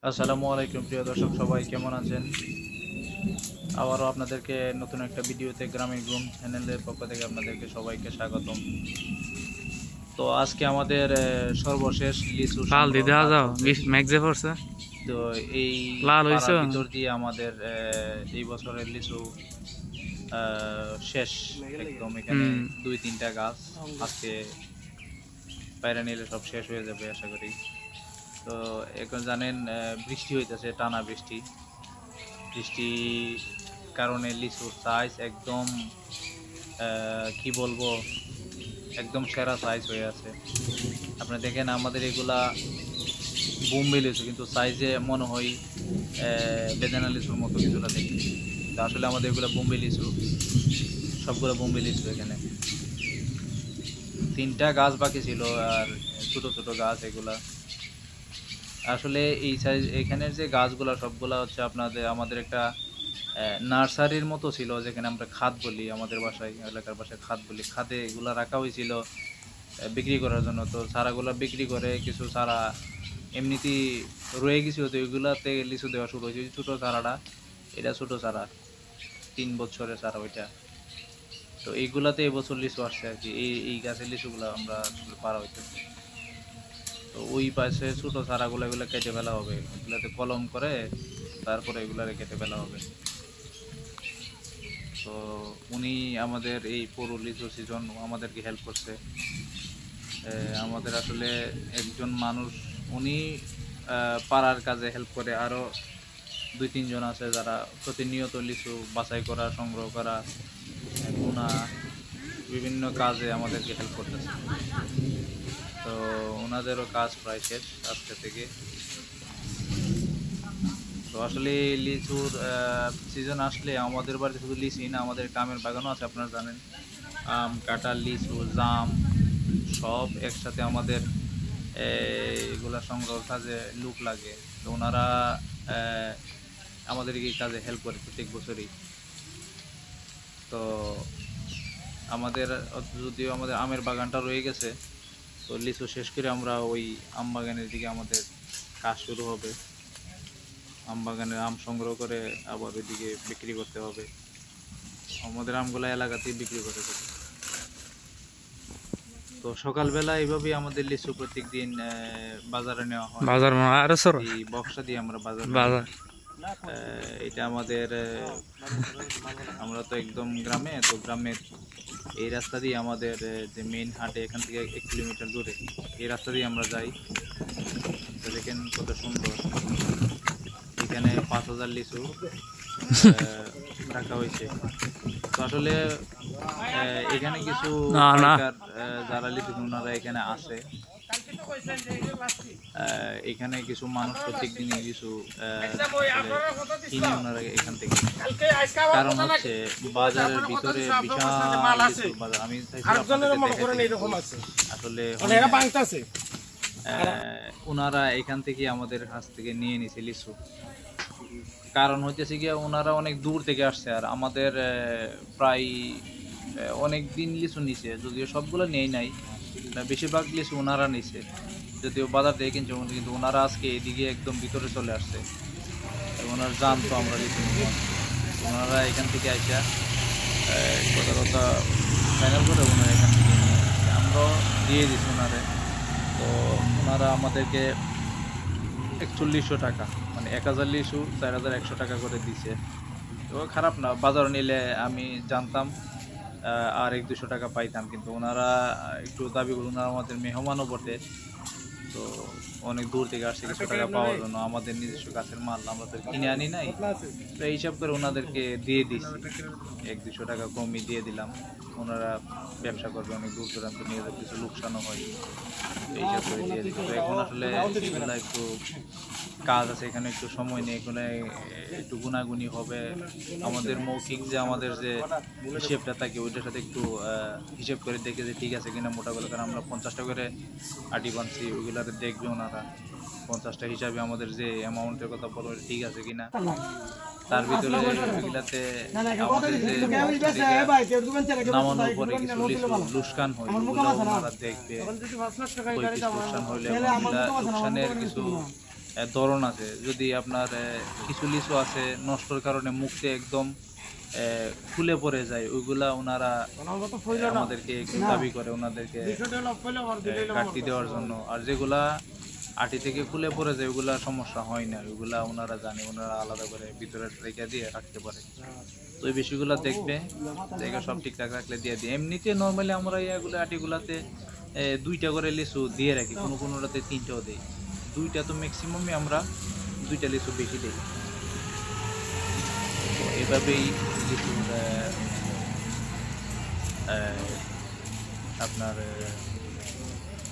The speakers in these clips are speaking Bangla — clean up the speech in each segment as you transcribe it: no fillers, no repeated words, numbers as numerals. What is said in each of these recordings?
আসসালামু আলাইকুম প্রিয় দর্শক, সবাই কেমন আছেন? আবারও আপনাদেরকে নতুন একটা ভিডিওতে গ্রামীণ গ্রুম চ্যানেলের পক্ষ থেকে আপনাদেরকে সবাইকে স্বাগতম। তো আজকে আমাদের সর্বশেষ লিচু লাল সংগ্রহ দিতে কাজ যাও চলছে। ম্যাগজে পড়ছে তো এই লাল হইছে পাড়ার ভিতর দিয়ে আমাদের এই বছরের লিচু শেষ একদম। এখানে 2-3টা গাছ আজকে বাইরে নিলে সব শেষ হয়ে যাবে আশা করি। তো এখন জানেন বৃষ্টি হইতেছে, টানা বৃষ্টি কারণে লিচুর সাইজ একদম কি বলবো, একদম সেরা সাইজ হয়ে আছে। আপনি দেখেন আমাদের এগুলা বোম্বে লিচু, কিন্তু সাইজে মনে হয় বেদানা লিচুর মতো কিছুটা দেখি। তো আসলে আমাদের এগুলো বোম্বে লিচু, সবগুলো বোম্বে লিচু। এখানে 3টা গাছ বাকি ছিল, আর ছোট ছোট গাছ এগুলা। আসলে এই সাইজ এখানের যে গাছগুলা সবগুলা হচ্ছে আমাদের একটা নার্সারির মতো ছিল, যেখানে আমরা খাদ বলি, আমাদের বাসায়, এলাকার বাসায় খাদ বলি। খাদে এগুলা রাখা হয়েছিল বিক্রি করার জন্য। তো চারাগুলো বিক্রি করে কিছু চারা এমনিতেই রয়ে গেছিল, তো এগুলাতে লিচু দেওয়া শুরু হয়েছে। ছোটো চারাটা, এটা ছোটো চারা, 3 বছরের চারা ওইটা। তো এইগুলাতে এবছর লিচু আসছে আর কি। এই গাছের লিচুগুলো আমরা পারা হইতেছে। তো ওই পাশে ছোটো চারাগুলো এগুলো কেটে ফেলা হবে, এগুলাতে কলম করে তারপরে এগুলারে কেটে ফেলা হবে। তো উনি আমাদের এই পুরো লিচু সিজন আমাদেরকে হেল্প করছে। আমাদের আসলে একজন মানুষ, উনি পাড়ার কাজে হেল্প করে। আরও 2-3 জন আছে যারা প্রতিনিয়ত লিচু বাছাই করা, সংগ্রহ করা, গুনা, বিভিন্ন কাজে আমাদেরকে হেল্প করতেছে। তো ওনাদেরও কাজ প্রায় শেষ আজকে থেকে। তো আসলে লিচুর সিজন আসলে আমাদের বাড়িতে শুধু লিচুই না, আমাদের কামের বাগানও আছে, আপনারা জানেন। আম, কাঁঠাল, লিচু, জাম সব একসাথে আমাদের এগুলা সংগ্রহ কাজে লোক লাগে। তো ওনারা আমাদের এই কাজে হেল্প করে প্রত্যেক বছরই। তো আমাদের যদিও আমাদের আমের বাগানটা রয়ে গেছে, তো লিচু শেষ করে আমরা ওই আম বাগানের দিকে আমাদের কাজ শুরু হবে। আম বাগানের আম সংগ্রহ করে আবার ওইদিকে বিক্রি করতে হবে। আমাদের আমগুলা এলাকাতেই বিক্রি করে দেবে। তো সকালবেলা এইভাবেই আমাদের লিচু প্রত্যেক দিন বাজারে নেওয়া হয়। বাজার আরো সর এই বক্সা দিয়ে আমরা বাজার বাজার এটা আমাদের আমরা তো একদম গ্রামে, তো গ্রামের এই রাস্তা দিয়ে আমাদের যে মেইন হাটে, এখান থেকে 1 কিলোমিটার দূরে, এই রাস্তা দিয়ে আমরা যাই। তো দেখেন কত সুন্দর, এখানে 5,000 লিচু রাখা হয়েছে। তো আসলে এখানে কিছু যারা লিচু ওনারা এখানে আছে। এখানে কিছু মানুষ প্রত্যেক দিনই কিছু কিনে ওনারা এখান থেকে। কারণ হচ্ছে বাজারের ভিতরে বিশাল লিচুর বাজার। আমি আসলে ওনারা এখান থেকে আমাদের কাছ থেকে নিয়ে নিছে লিচু। কারণ হচ্ছে গিয়ে ওনারা অনেক দূর থেকে আসছে, আর আমাদের প্রায় অনেক দিন লিচু নিছে, যদিও সবগুলো নেই নাই, বেশিরভাগ লিচু ওনারা নিছে। যদিও বাজার থেকে কিনছে, কিন্তু ওনারা আজকে এদিকে একদম ভিতরে চলে আসছে। ওনারা জানতো আমরা লিচু নিব। ওনারা এখান থেকে আইসা কথা ফাইনাল করে ওনারা এখান থেকে নিয়ে আসছে, আমরাও দিয়ে দিচ্ছি ওনারে। তো ওনারা আমাদেরকে 4100 টাকা, মানে 1000 লিচু 4100 টাকা করে দিছে। তো খারাপ না, বাজার নিলে আমি জানতাম আর 1-200 টাকা পাইতাম, কিন্তু ওনারা একটু দাবি করে। ওনারা আমাদের মেহমানও বটে, তো অনেক দূর থেকে আসছে কিছু টাকা পাওয়ার জন্য। আমাদের নিজস্ব গাছের মাল, আমরা তো কিনে আনি নাই। তো এই হিসাব করে ওনাদেরকে দিয়ে দিচ্ছি, 1-200 টাকা কমই দিয়ে দিলাম। ওনারা ব্যবসা করবে, অনেক দূর দূরান্ত নিয়ে যাবে, কিছু লোকসানও হয়, এই হিসাব করে দিয়ে দিচ্ছি। তো এখন আসলে এগুলা একটু কাজ আছে, এখানে একটু সময় নেই, এখানে একটু গুনাগুনি হবে। আমাদের মৌখিক যে আমাদের যে হিসেবটা থাকে, ওইটার সাথে একটু হিসেব করে দেখে যে ঠিক আছে কিনা মোটাগুলো। কারণ আমরা 50টা করে আটি বানছি, ওইগুলাতে দেখবে ওনারা 50টা হিসাবে আমাদের যে অ্যামাউন্টের কথা বলবো ঠিক আছে কিনা। তার ভিতরে ওইগুলাতে আমাদের যে নামানোর পরে কিছু লুস্কান হয়, ওগুলো ওনারা দেখবে। ওই কিছু লুস্কান হইলে লোকসানের কিছু ধরন আছে। যদি আপনার কিছু লিচু আছে নষ্টর কারণে মুখে একদম ফুলে পড়ে যায়, ওইগুলা ওনারা আমাদেরকে একটু দাবি করে ওনাদেরকে কাটতি দেওয়ার জন্য। আর যেগুলা আটি থেকে ফুলে পড়ে যায় ওগুলা সমস্যা হয় না, ওইগুলা ওনারা জানে, ওনারা আলাদা করে ভিতরে রেখে দিয়ে রাখতে পারে। তো এই বিষয়গুলো দেখবে, দেখে সব ঠিকঠাক রাখলে দিয়ে দিই। এমনিতে নর্মালি আমরা এগুলো আটিগুলাতে 2টা করে লিচু দিয়ে রাখি, কোনো কোনোটাতে 3টাও দিই। 2টা তো ম্যাক্সিমামই আমরা 2টা লিচু বেশি দিই। তো এভাবেই লিচুর আপনার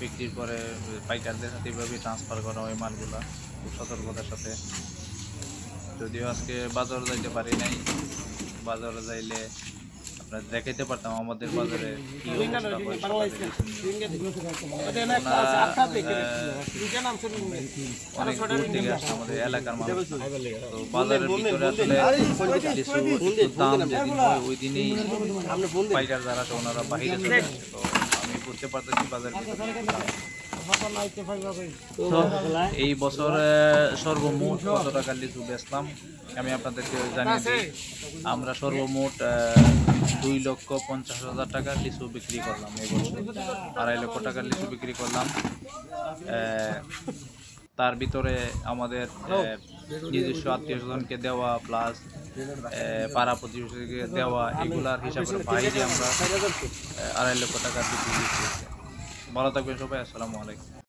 বিক্রির পরে পাইকারদের সাথে এভাবেই ট্রান্সফার করা হয় মালগুলা খুব সতর্কতার সাথে। যদিও আজকে বাজারে যাইতে পারি নাই, বাজারে যাইলে আপনার দেখাইতে পারতাম আমাদের বাজারে কি অবস্থা হয়। অনেক দূর থেকে আসছে আমাদের এলাকার মানুষ। তো বাজারের ভিতরে আসলে লিচুর দাম যেদিন হয় ওই দিনই পাইকার যারা আছে ওনারা বাহিরে চলে আসে। তো আমি বুঝতে পারতেছি বাজারের ভিতরে এই বছর সর্বমোট কত টাকার লিচু বেচলাম আমি আপনাদেরকে জানিয়ে দিই। আমরা সর্বমোট 2,50,000 টাকার লিচু বিক্রি করলাম এই বছর। 2.5 লক্ষ টাকার লিচু বিক্রি করলাম। তার ভিতরে আমাদের নিজস্ব আত্মীয় স্বজনকে দেওয়া প্লাস পাড়া প্রতিবেশীকে দেওয়া, এগুলার হিসাবে বাইরে আমরা 2.5 লক্ষ টাকার বিক্রি দিচ্ছি। ভালো থাকবেন সবাই, আসসালামু আলাইকুম।